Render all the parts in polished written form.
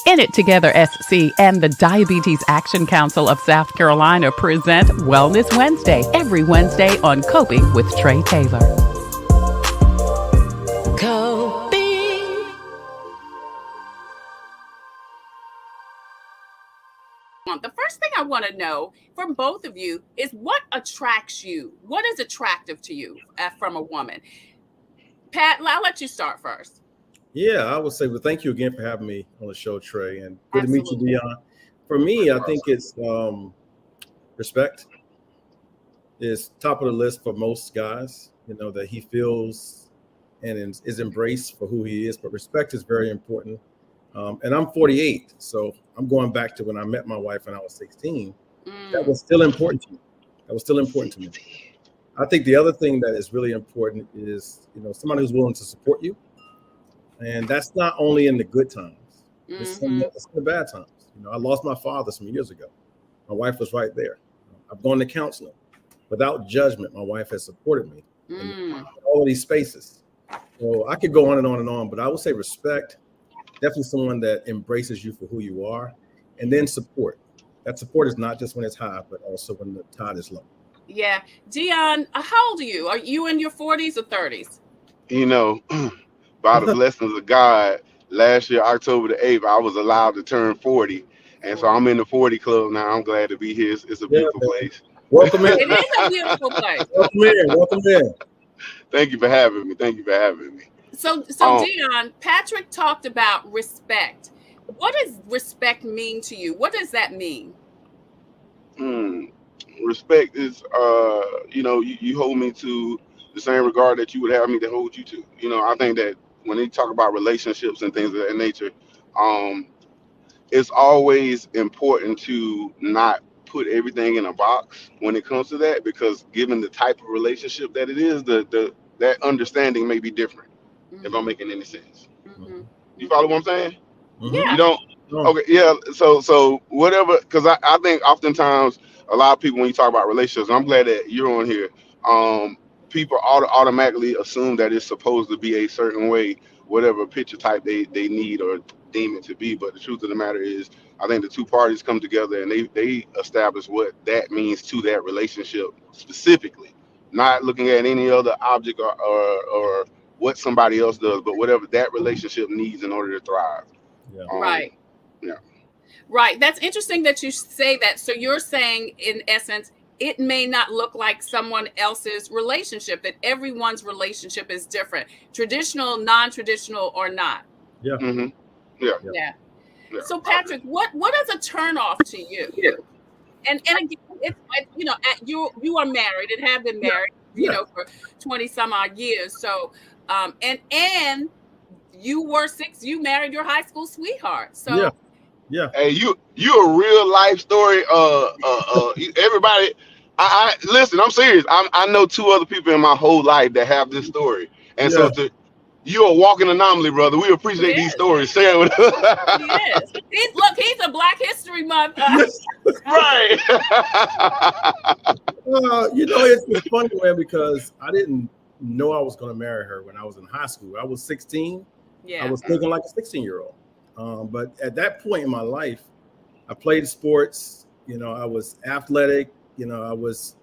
In It Together SC and the Diabetes Action Council of South Carolina present Wellness Wednesday every Wednesday on Coping with Trey Taylor. Coping. The first thing I want to know from both of you is what attracts you? What is attractive to you from a woman? Pat, I'll let you start first. Yeah, I would say, well, thank you again for having me on the show, Trey, and good to meet you, Deon. For me, I think it's respect is top of the list for most guys, that he feels and is embraced for who he is, but respect is very important. And I'm 48, so I'm going back to when I met my wife when I was 16. That was still important to me. I think the other thing that is really important is, somebody who's willing to support you. And that's not only in the good times, it's in the bad times. I lost my father some years ago. My wife was right there. I've gone to counseling. Without judgment, my wife has supported me in all of these spaces. So I could go on and on and on, but I would say respect, definitely someone that embraces you for who you are, and then support. That support is not just when it's high, but also when the tide is low. Yeah. Deon, how old are you? Are you in your 40s or 30s? By the blessings of God, last year, October the 8th, I was allowed to turn 40. And so I'm in the 40 club now. I'm glad to be here. It's a beautiful place. Welcome in. It is a beautiful place. Welcome in. Thank you for having me. So Deon, Patrick talked about respect. What does respect mean to you? What does that mean? Respect is, you hold me to the same regard that you would have me to hold you to. I think that when they talk about relationships and things of that nature, it's always important to not put everything in a box when it comes to that, because given the type of relationship that it is, that understanding may be different. If I'm making any sense. You follow what I'm saying? Yeah. You don't? Okay, yeah. So whatever, because I think oftentimes a lot of people, when you talk about relationships, and I'm glad that you're on here, people automatically assume that it's supposed to be a certain way, whatever picture type they need or deem it to be. But the truth of the matter is, I think the two parties come together and they establish what that means to that relationship specifically, not looking at any other object or what somebody else does, but whatever that relationship needs in order to thrive. Right. Yeah. Right. That's interesting that you say that. So you're saying, in essence, it may not look like someone else's relationship, that everyone's relationship is different, traditional, non-traditional, or not. Yeah. Mm-hmm. Yeah. So Patrick, what is a turnoff to you? And again, it's you are married and have been married, for 20 some odd years. So and you married your high school sweetheart. So yeah. Hey, you a real life story. Everybody, I listen. I'm serious. I know two other people in my whole life that have this story, and so you're a walking anomaly, brother. We appreciate these stories. Share with us. He is. He's a Black History Month. Right. It's funny, man, because I didn't know I was going to marry her when I was in high school. I was 16. Yeah. I was thinking like a 16-year-old. But at that point in my life, I played sports. I was athletic. I was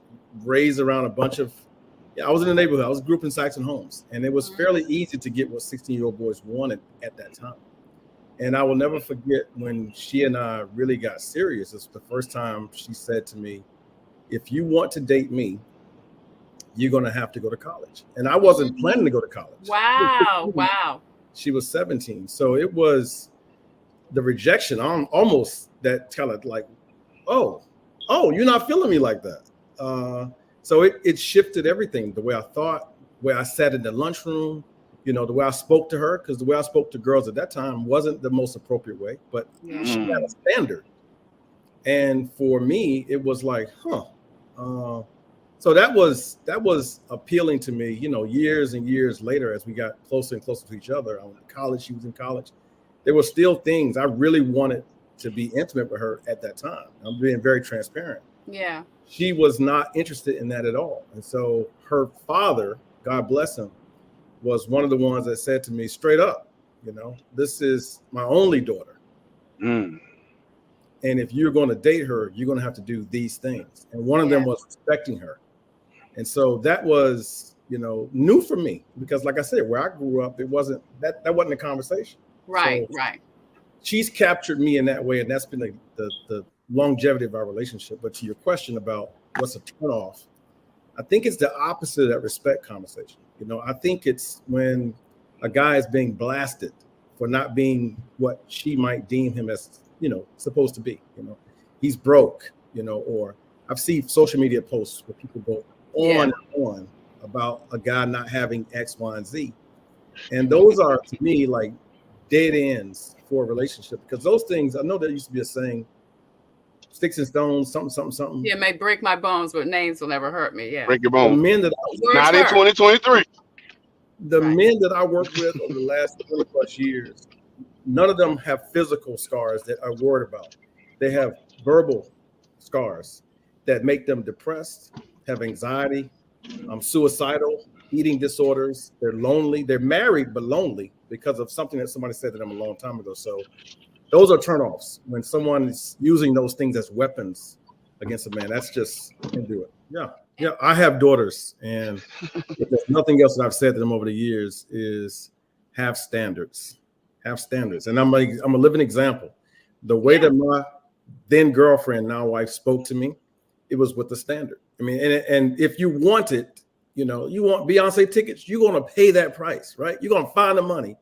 raised around a bunch of. I was in the neighborhood. I was grouped in Saxon homes, and it was fairly easy to get what 16-year-old boys wanted at that time. And I will never forget when she and I really got serious. It's the first time she said to me, "If you want to date me, you're going to have to go to college." And I wasn't planning to go to college. Wow. She was 17. So it was the rejection almost that kind of like, oh, you're not feeling me like that. So it shifted everything, the way I thought, where I sat in the lunchroom, the way I spoke to her, because the way I spoke to girls at that time wasn't the most appropriate way, but she had a standard. And for me, it was like, so that was appealing to me, years and years later, as we got closer and closer to each other. I went to college, she was in college. There were still things I really wanted to be intimate with her at that time. I'm being very transparent. Yeah. She was not interested in that at all. And so her father, God bless him, was one of the ones that said to me straight up, this is my only daughter. Mm. And if you're going to date her, you're going to have to do these things. And one of them was respecting her. And so that was, new for me, because like I said, where I grew up, it wasn't that wasn't a conversation. Right, so right. She's captured me in that way. And that's been the longevity of our relationship. But to your question about what's a turnoff, I think it's the opposite of that respect conversation. I think it's when a guy is being blasted for not being what she might deem him as, supposed to be. He's broke, or I've seen social media posts where people go on and on about a guy not having X, Y, and Z. And those are, to me, like dead ends for a relationship, because those things, I know there used to be a saying, sticks and stones, something. Yeah, may break my bones, but names will never hurt me. Yeah. Break your bones. The men that not in 2023. The men that I worked with over the last 20 plus years, none of them have physical scars that I'm worried about. They have verbal scars that make them depressed, have anxiety, suicidal, eating disorders. They're lonely. They're married but lonely because of something that somebody said to them a long time ago. So those are turnoffs when someone is using those things as weapons against a man. That's just, you can do it. Yeah. I have daughters, and if there's nothing else that I've said to them over the years is have standards. And I'm a living example. The way that my then girlfriend, now wife, spoke to me, it was with the standard. I mean, and if you want it, you want Beyonce tickets, you're going to pay that price, right? You're going to find the money.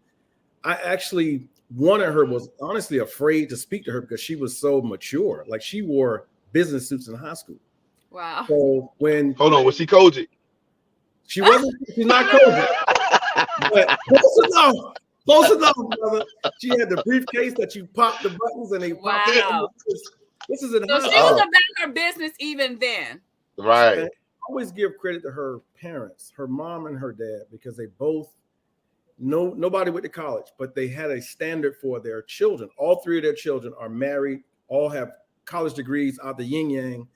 I actually wanted her, was honestly afraid to speak to her because she was so mature. Like, she wore business suits in high school. Wow. So was she Koji? She wasn't. She's not Koji. But close enough, brother. She had the briefcase that you pop the buttons and they pop out. This is in high school. So she was about her business even then. Right. I always give credit to her parents, her mom and her dad, because they both, nobody went to college, but they had a standard for their children. All three of their children are married, all have college degrees out the yin yang,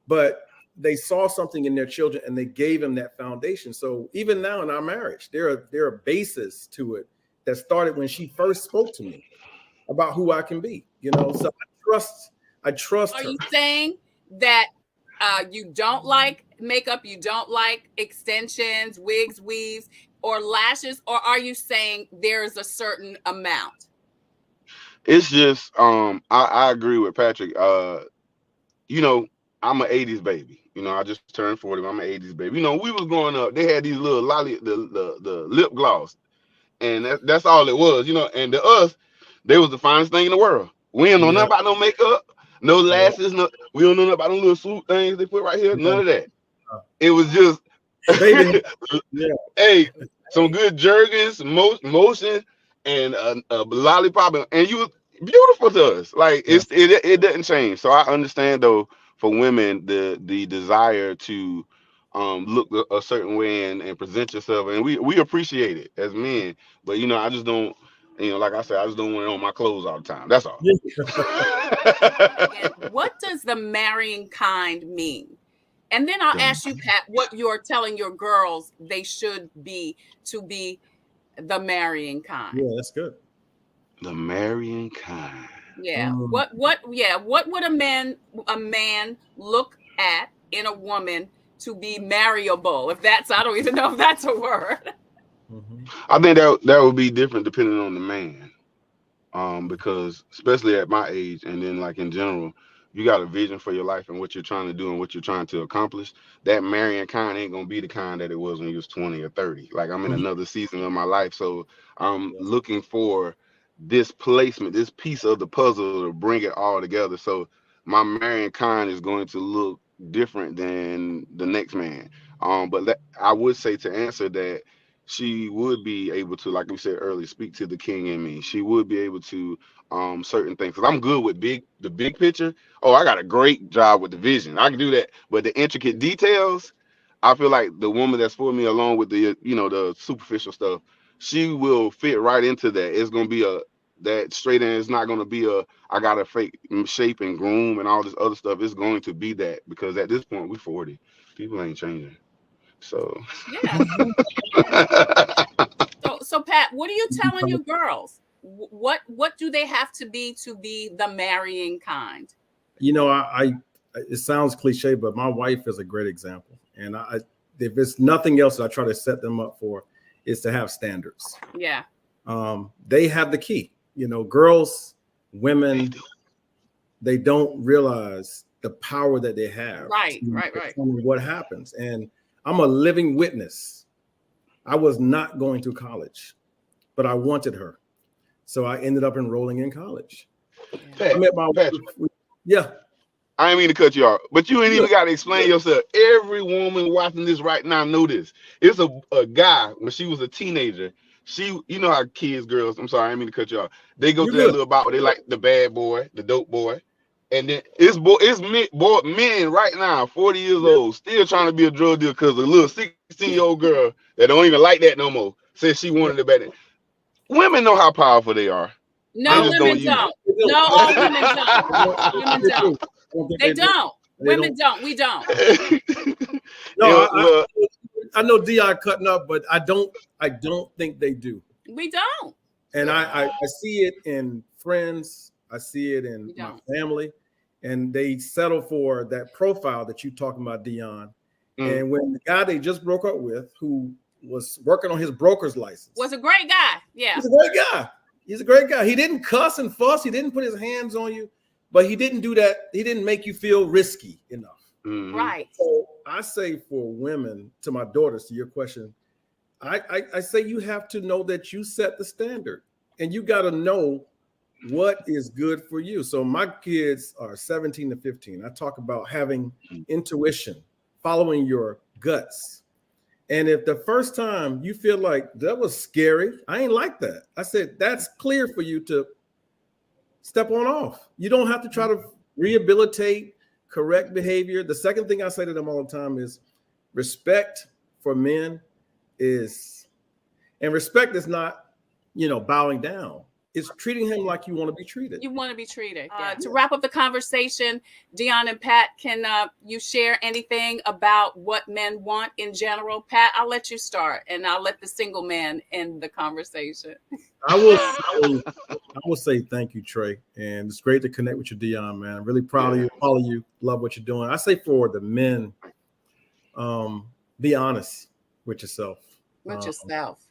but they saw something in their children and they gave them that foundation. So even now in our marriage, there are bases to it that started when she first spoke to me about who I can be. So I trust her. Are you saying that you don't like makeup, you don't like extensions, wigs, weaves, or lashes, or are you saying there's a certain amount? It's just I agree with Patrick. I'm an 80s baby. I just turned 40. I'm an 80s baby. We was growing up, they had these little the lip gloss, and that's all it was. And to us, they was the finest thing in the world. We don't know nothing about no makeup, no lashes, we don't know nothing about them little swoop things they put right here. None of that. It was just hey, some good Jergens, motion, and a lollipop, and you was beautiful to us. Like it doesn't change. So I understand though, for women, the desire to look a certain way and present yourself, and we appreciate it as men. But I just don't, like I said, I just don't want it on my clothes all the time. That's all. What does the marrying kind mean? And then I'll ask you, Pat, what you're telling your girls they should be to be the marrying kind. Yeah, that's good. The marrying kind. Yeah. What would a man look at in a woman to be marryable? I don't even know if that's a word. I think that would be different depending on the man. Because especially at my age, and then like in general, you got a vision for your life and what you're trying to do and what you're trying to accomplish. That marrying kind ain't gonna be the kind that it was when you was 20 or 30. Like, I'm in another season of my life, so I'm looking for this placement, this piece of the puzzle to bring it all together. So my marrying kind is going to look different than the next man. But I would say, to answer that, she would be able to, like we said earlier, speak to the king in me. She would be able to certain things, because I'm good with the big picture. Oh, I got a great job with the vision. I can do that. But the intricate details, I feel like the woman that's for me, along with the the superficial stuff, she will fit right into that. It's gonna be that straight, and it's not gonna be I got to fake shape and groom and all this other stuff. It's going to be that, because at this point we 40. People ain't changing. So yeah. So Pat, what are you telling your girls? what do they have to be the marrying kind? You know, I it sounds cliche, but my wife is a great example. And if it's nothing else that I try to set them up for, is to have standards. Yeah. They have the key. You know, girls, women, they don't realize the power that they have. Right. What happens. And I'm a living witness. I was not going to college, but I wanted her. So I ended up enrolling in college. Pat, I met my wife. Yeah. I didn't mean to cut you off, but you ain't even got to explain yourself. Every woman watching this right now know this. It's a guy, when she was a teenager, you know how kids, girls, I'm sorry, I didn't mean to cut you off. They go through that little about where they like the bad boy, the dope boy. And then it's men right now, 40 years old, still trying to be a drug dealer because a little 16-year-old girl that don't even like that no more says she wanted it better. Women know how powerful they are. No, women don't. No, all women don't. Women don't. They don't. Women don't. We don't. No, I know Deon cutting up, but I don't think they do. We don't. And I see it in friends. I see it in my family, and they settle for that profile that you talking about, Deon. And when the guy they just broke up with, who was working on his broker's license, was a great guy. Yeah, he's a great guy. He's a great guy. He didn't cuss and fuss. He didn't put his hands on you, but he didn't do that. He didn't make you feel risky enough. Right. So I say for women, to my daughters, to your question, I say you have to know that you set the standard, and you got to know what is good for you. So my kids are 17 to 15. I talk about having intuition, following your guts. And if the first time you feel like that was scary, I ain't like that. I said, that's clear for you to step on off. You don't have to try to rehabilitate, correct behavior. The second thing I say to them all the time is respect for men and respect is not, bowing down. It's treating him like you want to be treated. You want to be treated. To wrap up the conversation, Deon and Pat, can you share anything about what men want in general? Pat, I'll let you start, and I'll let the single man end the conversation. I will say thank you, Trey, and it's great to connect with you, Deon, man. I'm really proud of you, follow you, love what you're doing. I say for the men, be honest with yourself. With yourself.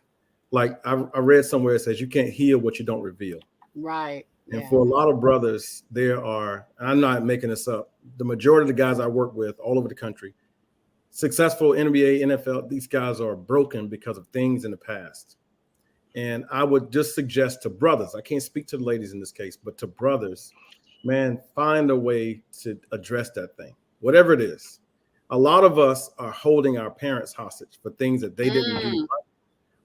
Like I read somewhere, it says you can't heal what you don't reveal. Right. And for a lot of brothers, there are, and I'm not making this up, the majority of the guys I work with all over the country, successful NBA, NFL, these guys are broken because of things in the past. And I would just suggest to brothers, I can't speak to the ladies in this case, but to brothers, man, find a way to address that thing, whatever it is. A lot of us are holding our parents hostage for things that they didn't do.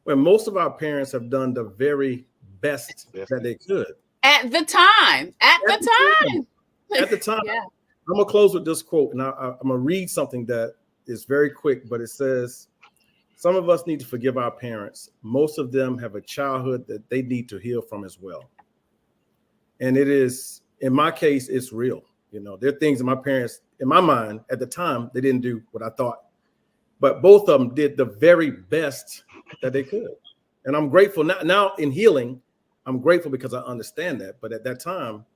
When most of our parents have done the very best that they could. At the time. At the time. Yeah. I'm going to close with this quote, and I'm going to read something that is very quick, but it says, some of us need to forgive our parents. Most of them have a childhood that they need to heal from as well. And it is, in my case, it's real. There are things that my parents, in my mind, at the time, they didn't do what I thought. But both of them did the very best that they could. And I'm grateful now in healing, I'm grateful because I understand that. But at that time,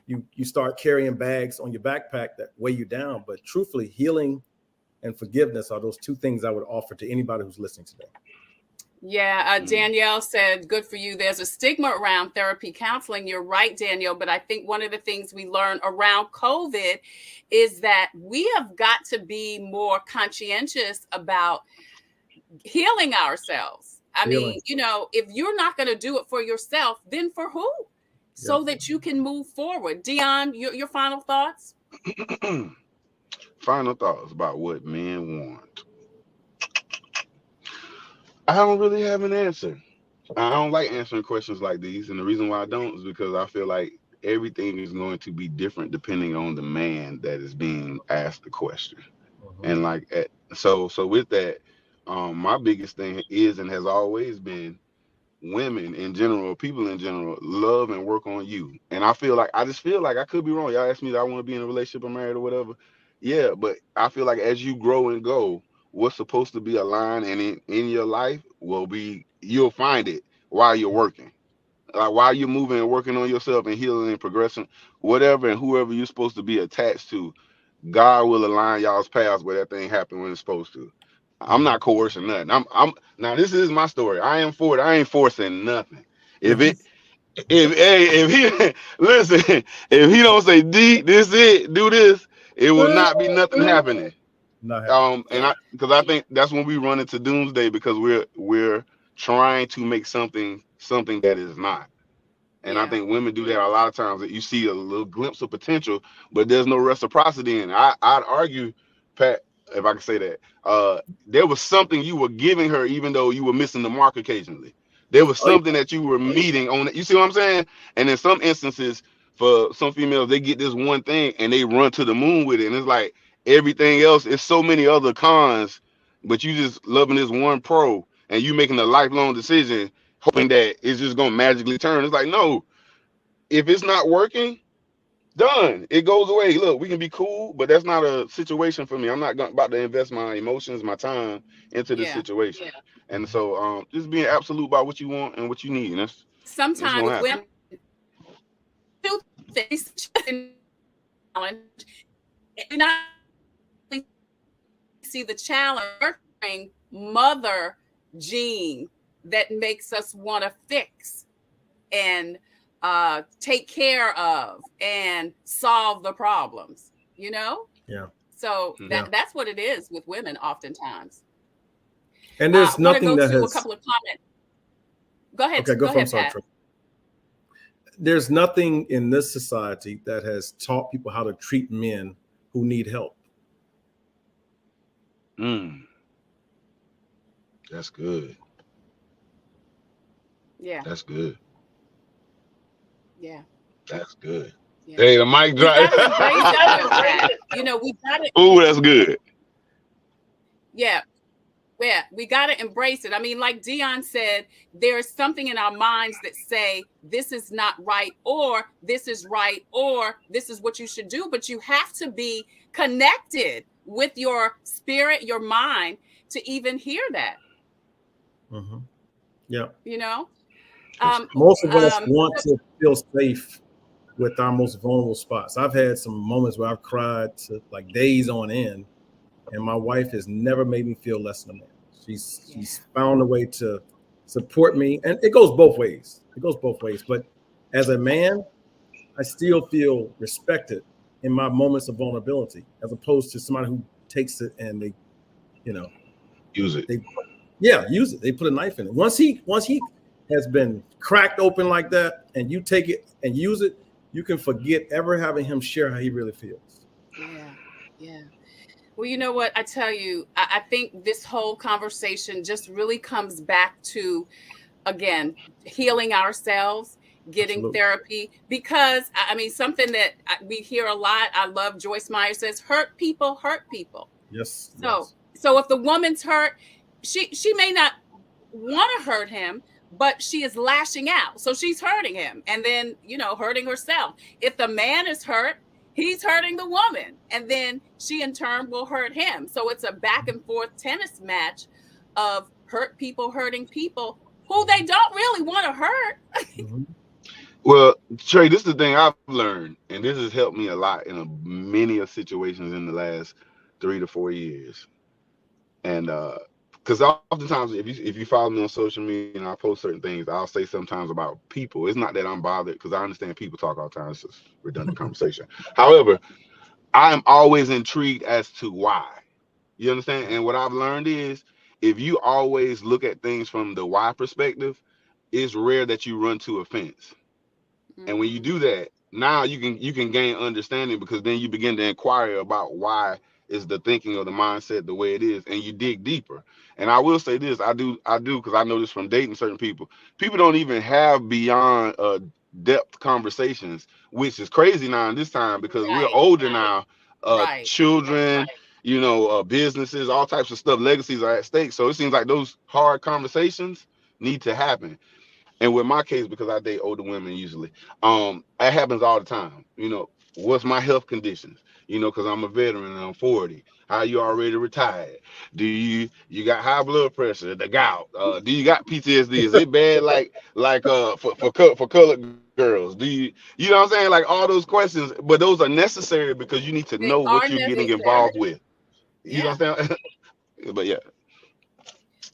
you start carrying bags on your backpack that weigh you down. But truthfully, healing and forgiveness are those two things I would offer to anybody who's listening today. Yeah, Danielle said, good for you. There's a stigma around therapy counseling. You're right, Danielle. But I think one of the things we learned around COVID is that we have got to be more conscientious about healing ourselves. I mean, if you're not going to do it for yourself, then for who? So that you can move forward. Deon, your final thoughts? Final thoughts about what men want. I don't really have an answer. I don't like answering questions like these. And the reason why I don't is because I feel like everything is going to be different depending on the man that is being asked the question. And so with that, my biggest thing is and has always been women in general, people in general, love and work on you. And I just feel like I could be wrong. Y'all ask me that I want to be in a relationship or married or whatever. Yeah, but I feel like as you grow and go, what's supposed to be a line in your life will be, you'll find it while you're working. Like while you're moving and working on yourself and healing and progressing, whatever and whoever you're supposed to be attached to, God will align y'all's paths where that thing happened when it's supposed to. I'm not coercing nothing. I'm now this is my story. I am for it. I ain't forcing nothing. If it if he listen, if he don't say D, this it, do this, it will not be nothing happening. Not happening. And I think that's when we run into doomsday, because we're trying to make something that is not. And I think women do that a lot of times. That you see a little glimpse of potential, but there's no reciprocity in it. I'd argue, Pat, if I could say that, there was something you were giving her, even though you were missing the mark occasionally. There was something that you were meeting on it. You see what I'm saying? And in some instances, for some females, they get this one thing and they run to the moon with it. And it's like everything else is so many other cons, but you just loving this one pro, and you making a lifelong decision hoping that it's just gonna magically turn. It's like, no, if it's not working, done. It goes away. Look, we can be cool, but that's not a situation for me. I'm not about to invest my emotions, my time into this situation. And so just being absolute about what you want and what you need. And that's sometimes gonna women do things challenge, and not see the challenge mother gene that makes us want to fix and take care of and solve the problems, you know? Yeah. So that's what it is with women oftentimes. And there's nothing that has... a couple of comments. Go ahead. Okay, go ahead, Pat. There's nothing in this society that has taught people how to treat men who need help. That's good. Yeah. That's good. Yeah. That's good. Yeah. Hey, the mic drop. You know, we got it. Oh, that's good. Yeah. Yeah, we got to embrace it. I mean, like Deon said, there's something in our minds that say this is not right, or this is right, or this is what you should do. But you have to be connected with your spirit, your mind, to even hear that. Mm-hmm. Yeah. You know? Most of us want to feel safe with our most vulnerable spots. I've had some moments where I've cried to like days on end, and my wife has never made me feel less than a man. She's found a way to support me, and it goes both ways. But as a man, I still feel respected in my moments of vulnerability, as opposed to somebody who takes it and they, use it. Use it. They put a knife in it. Once he has been cracked open like that, and you take it and use it, you can forget ever having him share how he really feels. Yeah. Well, you know what? I tell you, I think this whole conversation just really comes back to, again, healing ourselves, getting therapy, because I mean, something that we hear a lot. I love Joyce Meyer says, hurt people hurt people. Yes. So if the woman's hurt, she may not want to hurt him, but she is lashing out. So she's hurting him and then, hurting herself. If the man is hurt, he's hurting the woman, and then she in turn will hurt him. So it's a back and forth tennis match of hurt people hurting people who they don't really want to hurt. Mm-hmm. Well, Trey, this is the thing I've learned, and this has helped me a lot in many situations in the last 3 to 4 years. And because oftentimes, if you follow me on social media and I post certain things, I'll say sometimes about people. It's not that I'm bothered, because I understand people talk all the time. It's just redundant conversation. However, I'm always intrigued as to why. You understand? And what I've learned is, if you always look at things from the why perspective, it's rare that you run to a fence. And when you do that, now you can gain understanding, because then you begin to inquire about why is the thinking or the mindset the way it is, and you dig deeper. And I will say this, I do, because I know this from dating certain people. People don't even have beyond depth conversations, which is crazy now in this time, because we're older now. Children, businesses, all types of stuff, legacies are at stake. So it seems like those hard conversations need to happen. And with my case, because I date older women usually, it happens all the time. What's my health conditions? because I'm a veteran and I'm 40. How you already retired? Do you got high blood pressure, the gout? Do you got PTSD? Is it bad for colored girls? You know what I'm saying? Like all those questions, but those are necessary because you need to know They what are you're getting necessary. involved with. You know Yeah. what I'm saying? But yeah.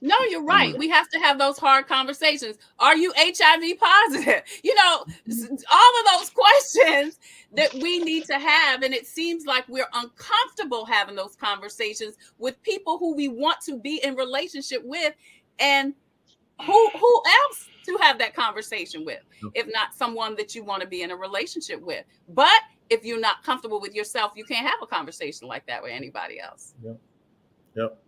No, you're right. We have to have those hard conversations. Are you HIV positive? All of those questions that we need to have. And it seems like we're uncomfortable having those conversations with people who we want to be in relationship with. And who else to have that conversation with, if not someone that you want to be in a relationship with? But if you're not comfortable with yourself, you can't have a conversation like that with anybody else. Yep.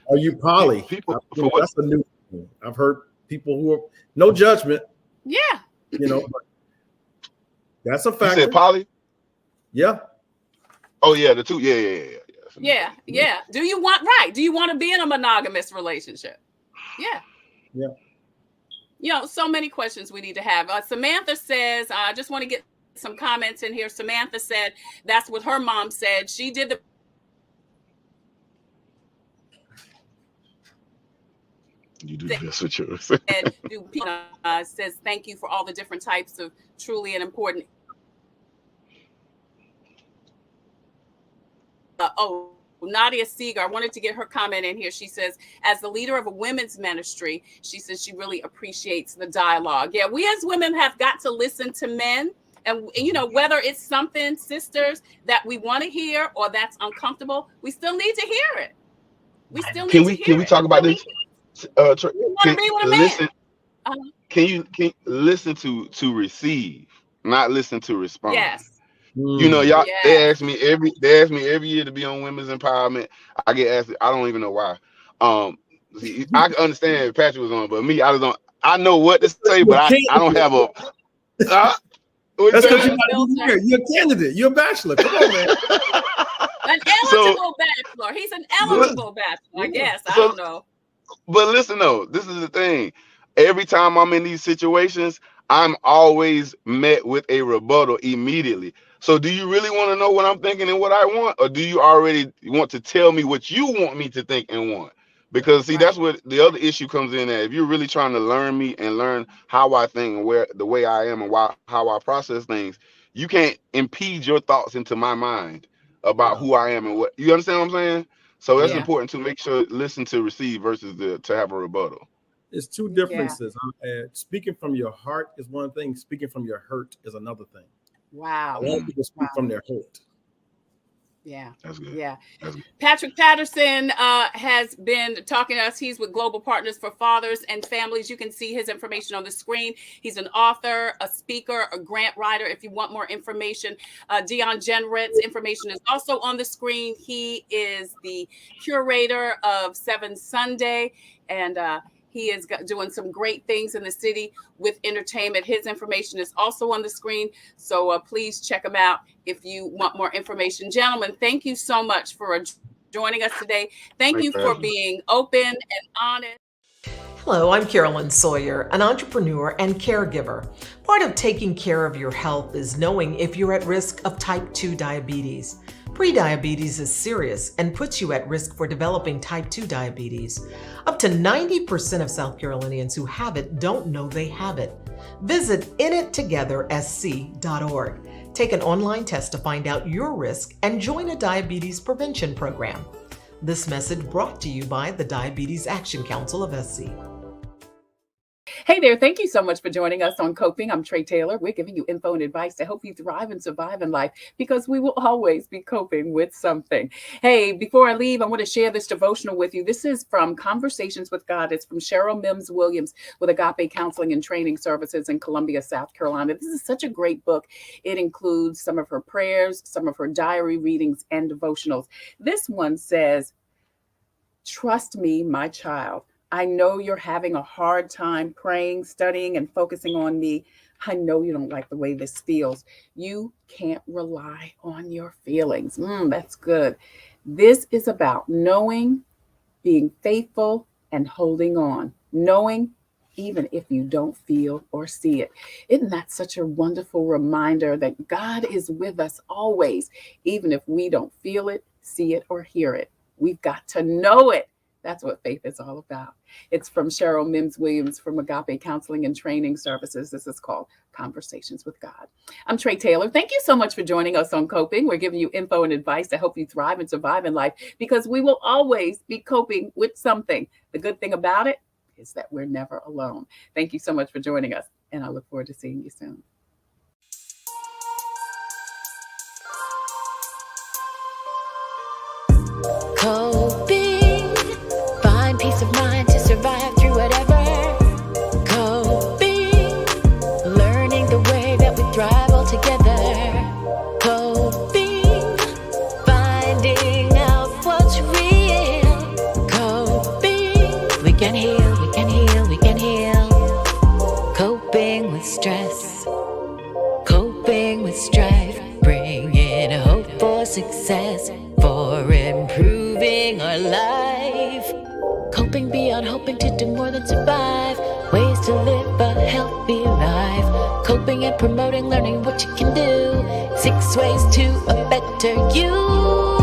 Are you poly? People, that's a new thing. I've heard people who are no judgment. Yeah. But that's a factor. You said poly? Yeah. Oh yeah, the two. Yeah. Do you want to be in a monogamous relationship? Yeah. So many questions we need to have. Samantha says, I just want to get some comments in here. Samantha said that's what her mom said. She did the You do this with yours. Says thank you for all the different types of truly and important. Nadia Seeger, I wanted to get her comment in here. She says, as the leader of a women's ministry, she says she really appreciates the dialogue. Yeah, we as women have got to listen to men. And, whether it's something, sisters, that we want to hear or that's uncomfortable, we still need to hear it. We still need to hear it. Can we talk about this? Listen. Can you listen to receive, not listen to respond? Yes. Y'all. Yes. They ask me every year to be on women's empowerment. I get asked. I don't even know why. I understand if Patrick was on, but me, I don't. I know what to say, but I don't have a. That's because you're a candidate. You're a bachelor. Come on, man. An eligible bachelor. He's an eligible bachelor, I guess. I don't know. But listen, though, this is the thing. Every time I'm in these situations, I'm always met with a rebuttal immediately. So do you really want to know what I'm thinking and what I want? Or do you already want to tell me what you want me to think and want? Because that's what the other issue comes in at. If you're really trying to learn me and learn how I think and the way I am and how I process things, you can't impede your thoughts into my mind about who I am and what. You understand what I'm saying? So that's important to make sure listen to receive versus to have a rebuttal. It's two differences. Speaking from your heart is one thing. Speaking from your hurt is another thing. Wow. A lot of people speak from their hurt. Yeah. That's good. Yeah. That's good. Patrick Patterson has been talking to us. He's with Global Partners for Fathers and Families. You can see his information on the screen. He's an author, a speaker, a grant writer. If you want more information, Deon Generette's information is also on the screen. He is the curator of 7 Sunday, and he is doing some great things in the city with entertainment. His information is also on the screen. So please check him out if you want more information. Gentlemen, thank you so much for joining us today. Thank you for being open and honest. Hello, I'm Carolyn Sawyer, an entrepreneur and caregiver. Part of taking care of your health is knowing if you're at risk of type 2 diabetes. Prediabetes is serious and puts you at risk for developing type 2 diabetes. Up to 90% of South Carolinians who have it don't know they have it. Visit inittogethersc.org. Take an online test to find out your risk and join a diabetes prevention program. This message brought to you by the Diabetes Action Council of SC. Hey there, thank you so much for joining us on Coping. I'm Trey Taylor. We're giving you info and advice to help you thrive and survive in life because we will always be coping with something. Hey, before I leave, I want to share this devotional with you. This is from Conversations with God. It's from Cheryl Mims Williams with Agape Counseling and Training Services in Columbia, South Carolina. This is such a great book. It includes some of her prayers, some of her diary readings, and devotionals. This one says, "Trust me, my child. I know you're having a hard time praying, studying, and focusing on me. I know you don't like the way this feels. You can't rely on your feelings." That's good. This is about knowing, being faithful, and holding on. Knowing, even if you don't feel or see it. Isn't that such a wonderful reminder that God is with us always, even if we don't feel it, see it, or hear it? We've got to know it. That's what faith is all about. It's from Cheryl Mims Williams from Agape Counseling and Training Services. This is called Conversations with God. I'm Trey Taylor. Thank you so much for joining us on Coping. We're giving you info and advice to help you thrive and survive in life, because we will always be coping with something. The good thing about it is that we're never alone. Thank you so much for joining us, and I look forward to seeing you soon. Coping, find peace of mind to survive through whatever. Coping, learning the way that we thrive all together. Coping, finding out what's real. Coping, we can heal, we can heal, we can heal. Coping with stress, coping with strife, bringing hope for success, for improving our life. Coping beyond hoping to do more than survive, ways to live a healthy life. Coping and promoting learning what you can do, 6 ways to a better you.